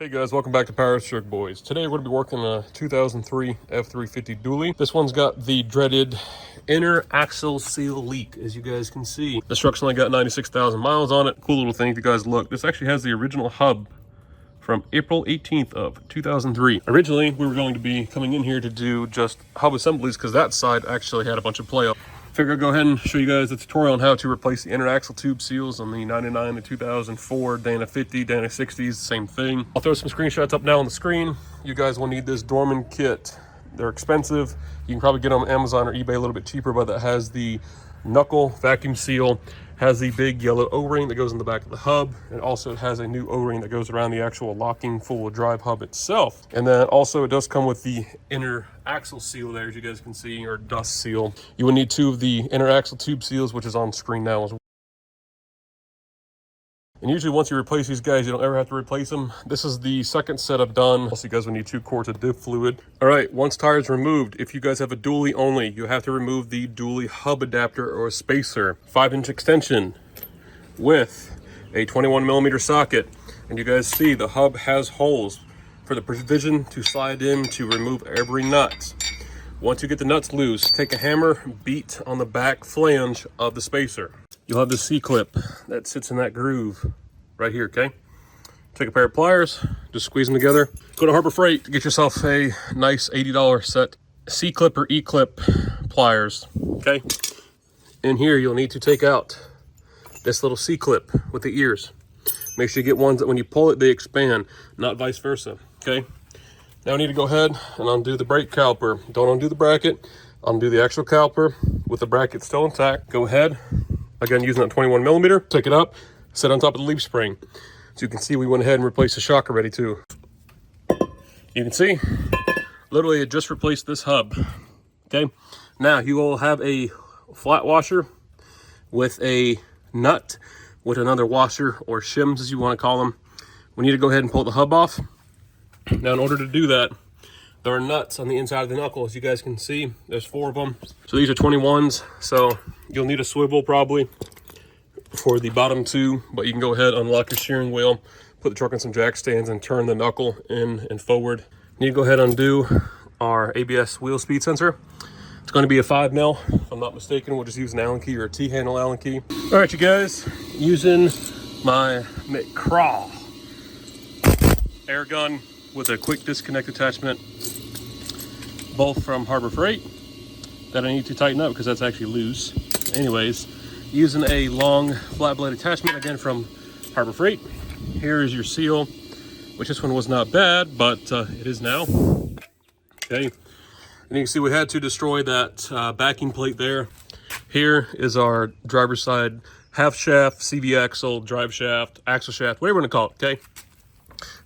Hey guys, welcome back to Powerstroke Boys. Today we're going to be working a 2003 F350 dually. This one's got the dreaded inner axle seal leak, as you guys can see. This truck's only got 96,000 miles on it. Cool little thing if you guys look. This actually has the original hub from April 18th of 2003. Originally, we were going to be coming in here to do just hub assemblies because that side actually had a bunch of play. Figure I'd go ahead and show you guys the tutorial on how to replace the inner axle tube seals on the 99, the 2004, Dana 50, Dana 60s, same thing. I'll throw some screenshots up now on the screen. You guys will need this Dorman kit. They're expensive. You can probably get them on Amazon or eBay a little bit cheaper, but that has the knuckle vacuum seal, has the big yellow O-ring that goes in the back of the hub, and also it has a new O-ring that goes around the actual locking full drive hub itself. And then also it does come with the inner axle seal there, as you guys can see, or dust seal. You will need two of the inner axle tube seals, which is on screen now as well. And usually once you replace these guys, you don't ever have to replace them. This is the second setup done. Also, you guys will need 2 quarts of diff fluid. All right, once tire is removed, if you guys have a dually only, you have to remove the dually hub adapter or spacer. 5-inch extension with a 21mm socket. And you guys see the hub has holes for the provision to slide in to remove every nut. Once you get the nuts loose, take a hammer, beat on the back flange of the spacer. You'll have the C-clip that sits in that groove right here, okay? Take a pair of pliers, just squeeze them together. Go to Harbor Freight to get yourself a nice $80 set C-clip or E-clip pliers, okay? In here, you'll need to take out this little C-clip with the ears. Make sure you get ones that when you pull it, they expand, not vice versa, okay? Now I need to go ahead and undo the brake caliper. Don't undo the bracket, undo the actual caliper with the bracket still intact. Go ahead. Again, using that 21mm, take it up, set on top of the leaf spring. So you can see we went ahead and replaced the shock already too. You can see, literally it just replaced this hub, okay? Now you will have a flat washer with a nut, with another washer or shims as you want to call them. We need to go ahead and pull the hub off. Now in order to do that, there are nuts on the inside of the knuckle, as you guys can see. There's 4 of them. So these are 21s, so you'll need a swivel probably for the bottom 2, but you can go ahead, unlock your steering wheel, put the truck on some jack stands and turn the knuckle in and forward. You need to go ahead and undo our ABS wheel speed sensor. It's going to be a 5mm, if I'm not mistaken. We'll just use an Allen key or a T-handle Allen key. All right, you guys, using my McCraw air gun with a quick disconnect attachment, both from Harbor Freight, that I need to tighten up because that's actually loose. Anyways, using a long flat blade attachment, again from Harbor Freight. Here is your seal, which this one was not bad, but it is now. Okay, and you can see we had to destroy that backing plate there. Here is our driver's side half shaft, CV axle, drive shaft, axle shaft, whatever you want to call it, okay?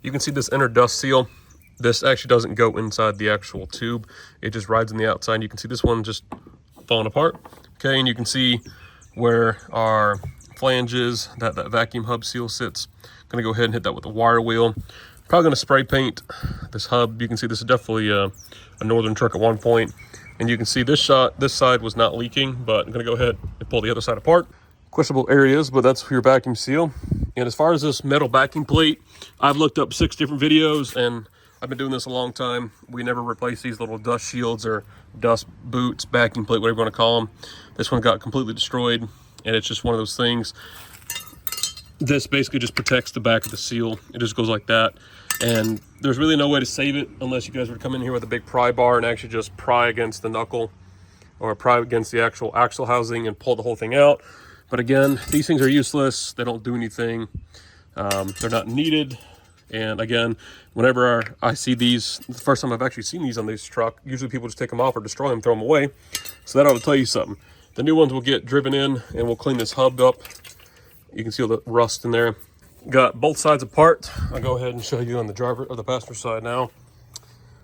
You can see this inner dust seal. This actually doesn't go inside the actual tube. It just rides on the outside. You can see this one just falling apart. Okay, and you can see where our flanges, that vacuum hub seal sits. I'm gonna go ahead and hit that with a wire wheel. Probably gonna spray paint this hub. You can see this is definitely a Northern truck at one point. And you can see this side was not leaking, but I'm gonna go ahead and pull the other side apart. Questionable areas, but that's your vacuum seal. And as far as this metal backing plate, I've looked up 6 different videos, and I've been doing this a long time. We never replace these little dust shields or dust boots, backing plate, whatever you want to call them. This one got completely destroyed, and it's just one of those things. This basically just protects the back of the seal. It just goes like that. And there's really no way to save it unless you guys were to come in here with a big pry bar and actually just pry against the knuckle or pry against the actual axle housing and pull the whole thing out. But again, these things are useless. They don't do anything. They're not needed. And again, whenever I see these, the first time I've actually seen these on this truck, usually people just take them off or destroy them, throw them away. So that ought to tell you something. The new ones will get driven in and we'll clean this hub up. You can see all the rust in there. Got both sides apart. I'll go ahead and show you on the driver or the passenger side now.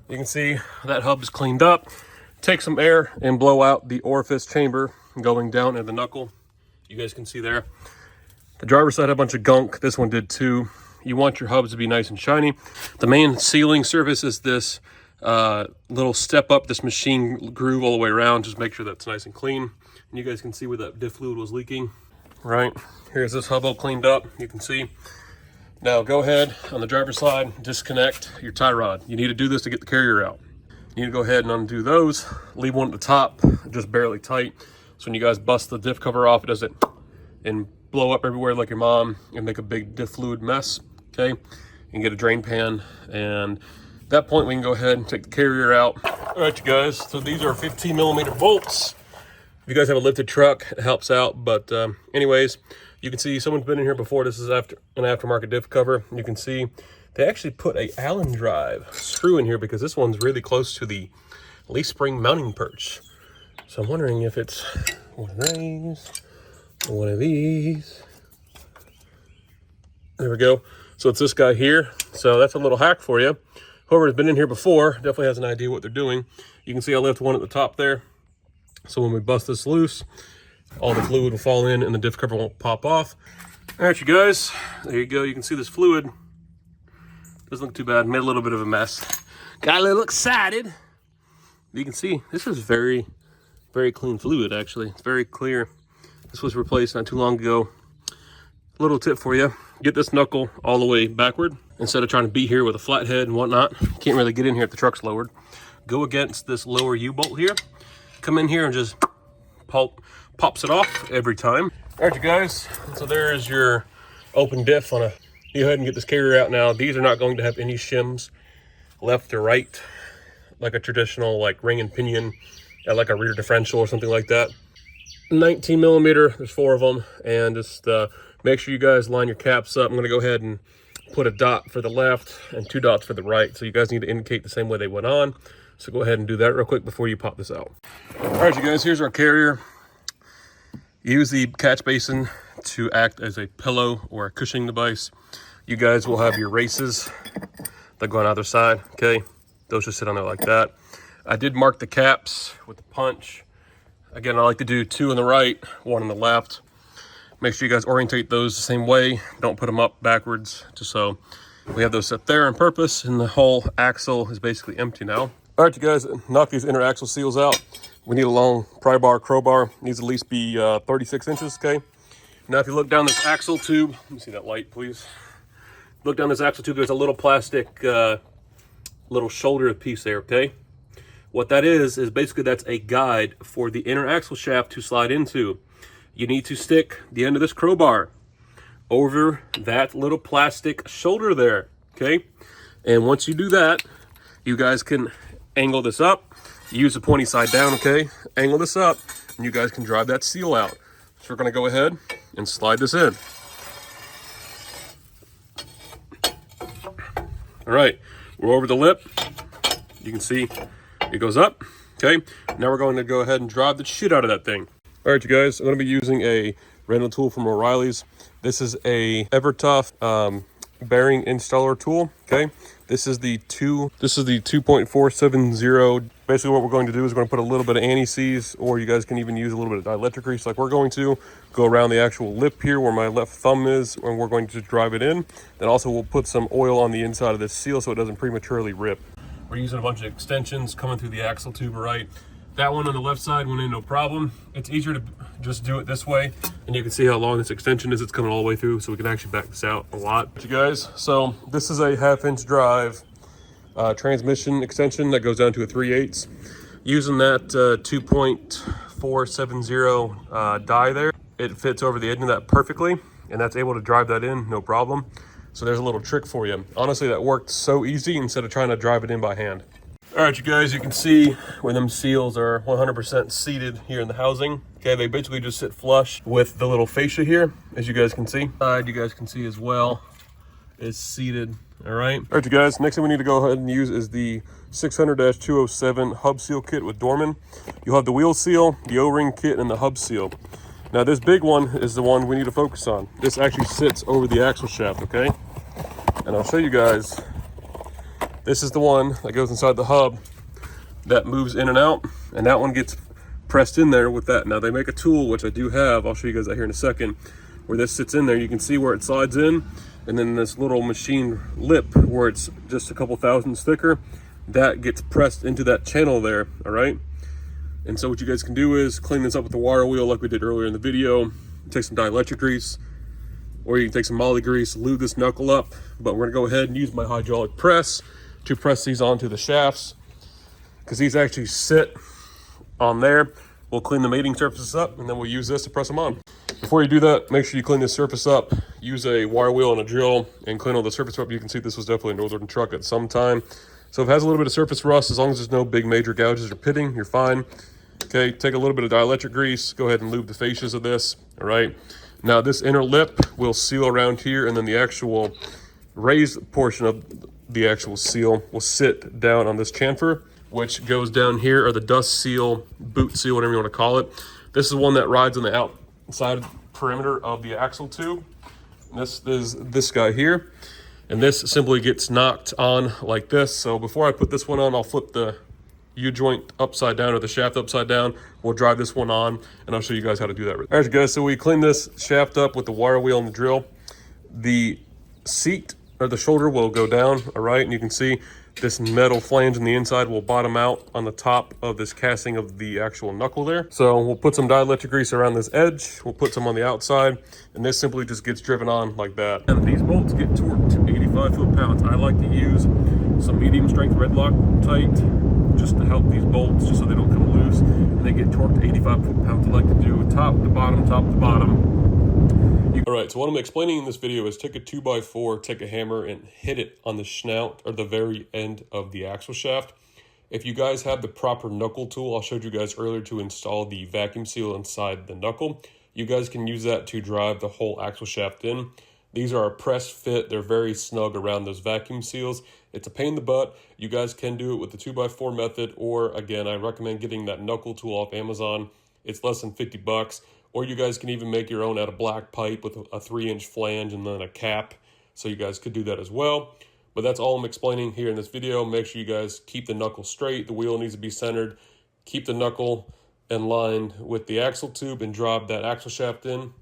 You can see that hub is cleaned up. Take some air and blow out the orifice chamber going down in the knuckle. You guys can see there. The driver's side had a bunch of gunk. This one did too. You want your hubs to be nice and shiny. The main sealing surface is this little step up, this machine groove all the way around. Just make sure that's nice and clean. And you guys can see where that diff fluid was leaking. Right, here's this hub all cleaned up. You can see Now go ahead on the driver's side, disconnect your tie rod. You need to do this to get the carrier out. You need to go ahead and undo those. Leave one at the top, just barely tight. So when you guys bust the diff cover off, it doesn't and blow up everywhere like your mom and make a big diff fluid mess, okay? And get a drain pan. And at that point, we can go ahead and take the carrier out. All right, you guys, so these are 15 millimeter bolts. If you guys have a lifted truck, it helps out. But anyways, you can see someone's been in here before. This is an aftermarket diff cover. You can see they actually put a Allen drive screw in here because this one's really close to the leaf spring mounting perch. So I'm wondering if it's one of these or one of these. There we go. So it's this guy here. So that's a little hack for you. Whoever's been in here before definitely has an idea what they're doing. You can see I left one at the top there. So when we bust this loose, all the fluid will fall in and the diff cover won't pop off. All right, you guys, there you go. You can see this fluid. Doesn't look too bad. Made a little bit of a mess. Got a little excited. You can see this is very, very clean fluid, actually. It's very clear. This was replaced not too long ago. A little tip for you. Get this knuckle all the way backward. Instead of trying to be here with a flat head and whatnot. Can't really get in here if the truck's lowered. Go against this lower U-bolt here. Come in here and just pops it off every time. All right, you guys. So there is your open diff on a... You go ahead and get this carrier out now. These are not going to have any shims left or right, like a traditional like ring and pinion at like a rear differential or something like that. 19 millimeter, there's 4 of them. And just make sure you guys line your caps up. I'm gonna go ahead and put a dot for the left and 2 dots for the right. So you guys need to indicate the same way they went on. So go ahead and do that real quick before you pop this out. All right, you guys, here's our carrier. Use the catch basin to act as a pillow or a cushioning device. You guys will have your races that go on either side, okay? Those just sit on there like that. I did mark the caps with the punch. Again, I like to do 2 on the right, 1 on the left. Make sure you guys orientate those the same way. Don't put them up backwards, just so we have those set there on purpose, and the whole axle is basically empty now. All right, you guys, knock these inner axle seals out. We need a long pry bar, crowbar. It needs at least be 36 inches, okay? Now, if you look down this axle tube, let me see that light, please. Look down this axle tube, there's a little plastic little shoulder piece there, okay? What that is basically that's a guide for the inner axle shaft to slide into. You need to stick the end of this crowbar over that little plastic shoulder there, okay? And once you do that, you guys can angle this up. Use the pointy side down, okay? Angle this up, and you guys can drive that seal out. So we're gonna go ahead and slide this in. All right, we're over the lip. You can see it goes up, okay? Now we're going to go ahead and drive the shit out of that thing. All right, you guys, I'm gonna be using a rental tool from O'Reilly's. This is a Evertough bearing installer tool, okay? This is the 2.470. Basically what we're going to do is we're going to put a little bit of anti-seize, or you guys can even use a little bit of dielectric grease like we're going to. Go around the actual lip here where my left thumb is, and we're going to drive it in. Then also we'll put some oil on the inside of this seal so it doesn't prematurely rip. We're using a bunch of extensions coming through the axle tube, right? That one on the left side went in no problem. It's easier to just do it this way. And you can see how long this extension is. It's coming all the way through, so we can actually back this out a lot. You guys, so this is a 1/2-inch drive transmission extension that goes down to a 3/8. Using that 2.470 die there, it fits over the edge of that perfectly, and that's able to drive that in, no problem. So there's a little trick for you. Honestly, that worked so easy instead of trying to drive it in by hand. All right, you guys, you can see where them seals are 100% seated here in the housing. Okay, they basically just sit flush with the little fascia here, as you guys can see. You guys can see as well, it's seated, all right? All right, you guys, next thing we need to go ahead and use is the 600-207 hub seal kit with Dorman. You'll have the wheel seal, the O-ring kit, and the hub seal. Now, this big one is the one we need to focus on. This actually sits over the axle shaft, okay? And I'll show you guys. This is the one that goes inside the hub that moves in and out, and that one gets pressed in there with that. Now they make a tool, which I do have, I'll show you guys that here in a second, where this sits in there. You can see where it slides in, and then this little machine lip where it's just a couple thousandths thicker, that gets pressed into that channel there, all right? And so what you guys can do is clean this up with the wire wheel like we did earlier in the video, take some dielectric grease, or you can take some moly grease, lube this knuckle up. But we're gonna go ahead and use my hydraulic press to press these onto the shafts, because these actually sit on there. We'll clean the mating surfaces up, and then we'll use this to press them on. Before you do that, make sure you clean this surface up. Use a wire wheel and a drill and clean all the surface up. You can see this was definitely a Northern truck at some time. So if it has a little bit of surface rust, as long as there's no big major gouges or pitting, you're fine. Okay, take a little bit of dielectric grease, go ahead and lube the fascias of this, all right? Now this inner lip will seal around here, and then the actual raised portion of the actual seal will sit down on this chamfer, which goes down here, or the dust seal, boot seal, whatever you want to call it. This is one that rides on the outside perimeter of the axle tube. This is this guy here, and this simply gets knocked on like this. So before I put this one on, I'll flip the U-joint upside down, or the shaft upside down. We'll drive this one on, and I'll show you guys how to do that. All right, guys, so we clean this shaft up with the wire wheel and the drill. The seat, or the shoulder, will go down, all right? And you can see this metal flange on the inside will bottom out on the top of this casting of the actual knuckle there. So we'll put some dielectric grease around this edge. We'll put some on the outside, and this simply just gets driven on like that. And these bolts get torqued to 85 foot-pounds. I like to use some medium strength red lock tight just to help these bolts, just so they don't come loose, and they get torqued to 85 foot-pounds. I like to do top to bottom, top to bottom. All right, so what I'm explaining in this video is take a 2x4, take a hammer, and hit it on the snout, or the very end of the axle shaft. If you guys have the proper knuckle tool, I showed you guys earlier to install the vacuum seal inside the knuckle. You guys can use that to drive the whole axle shaft in. These are a press fit. They're very snug around those vacuum seals. It's a pain in the butt. You guys can do it with the 2x4 method, or again, I recommend getting that knuckle tool off Amazon. It's less than 50 bucks. Or you guys can even make your own out of black pipe with a 3-inch flange and then a cap. So you guys could do that as well. But that's all I'm explaining here in this video. Make sure you guys keep the knuckle straight. The wheel needs to be centered. Keep the knuckle in line with the axle tube and drop that axle shaft in.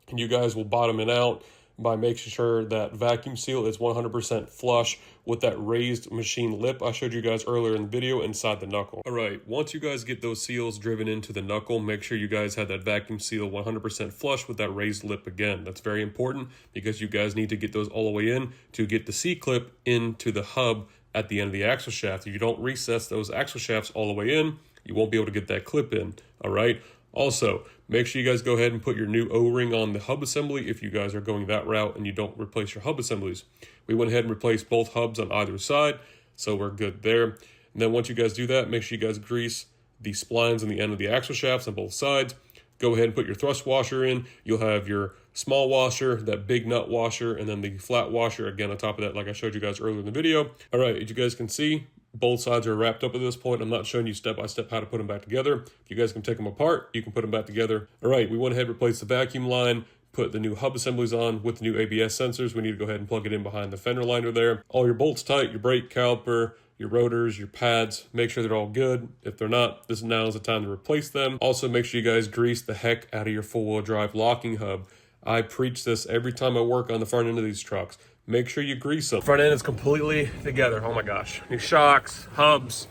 And you guys will bottom it out by making sure that vacuum seal is 100% flush with that raised machine lip I showed you guys earlier in the video inside the knuckle. All right, once you guys get those seals driven into the knuckle, make sure you guys have that vacuum seal 100% flush with that raised lip again. That's very important, because you guys need to get those all the way in to get the C-clip into the hub at the end of the axle shaft. If you don't recess those axle shafts all the way in, you won't be able to get that clip in, all right? Also, make sure you guys go ahead and put your new O-ring on the hub assembly if you guys are going that route and you don't replace your hub assemblies. We went ahead and replaced both hubs on either side, so we're good there. And then once you guys do that, make sure you guys grease the splines on the end of the axle shafts on both sides. Go ahead and put your thrust washer in. You'll have your small washer, that big nut washer, and then the flat washer again on top of that, like I showed you guys earlier in the video. All right, as you guys can see, both sides are wrapped up at this point. I'm not showing you step by step how to put them back together. If you guys can take them apart, you can put them back together. All right, we went ahead and replaced the vacuum line, put the new hub assemblies on with the new ABS sensors. We need to go ahead and plug it in behind the fender liner there. All your bolts tight, your brake caliper, your rotors, your pads, make sure they're all good. If they're not, now is the time to replace them. Also, make sure you guys grease the heck out of your four-wheel drive locking hub. I preach this every time I work on the front end of these trucks. Make sure you grease them. Front end is completely together. Oh my gosh. New shocks, hubs,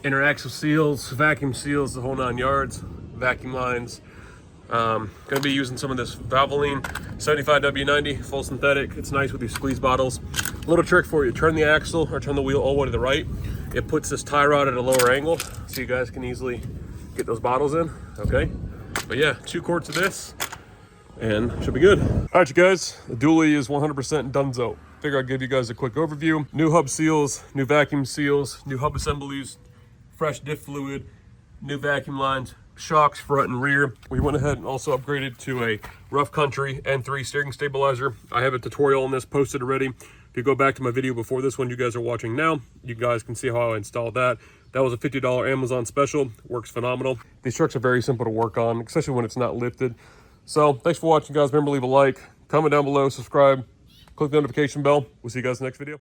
inner axle seals, vacuum seals, the whole 9 yards, vacuum lines. Gonna be using some of this Valvoline 75W90 full synthetic. It's nice with these squeeze bottles. Little trick for you: turn the axle or turn the wheel all the way to the right. It puts this tie rod at a lower angle, so you guys can easily get those bottles in. Okay, but yeah, 2 quarts of this and should be good. All right, you guys, the dually is 100% donezo. Figure I'd give you guys a quick overview. New hub seals, new vacuum seals, new hub assemblies, fresh diff fluid, new vacuum lines, shocks front and rear. We went ahead and also upgraded to a Rough Country N3 steering stabilizer. I have a tutorial on this posted already. If you go back to my video before this one you guys are watching now, you guys can see how I installed that. That was a $50 Amazon special. Works phenomenal. These trucks are very simple to work on, especially when it's not lifted. So thanks for watching, guys. Remember, leave a like, comment down below, subscribe, click the notification bell. We'll see you guys in the next video.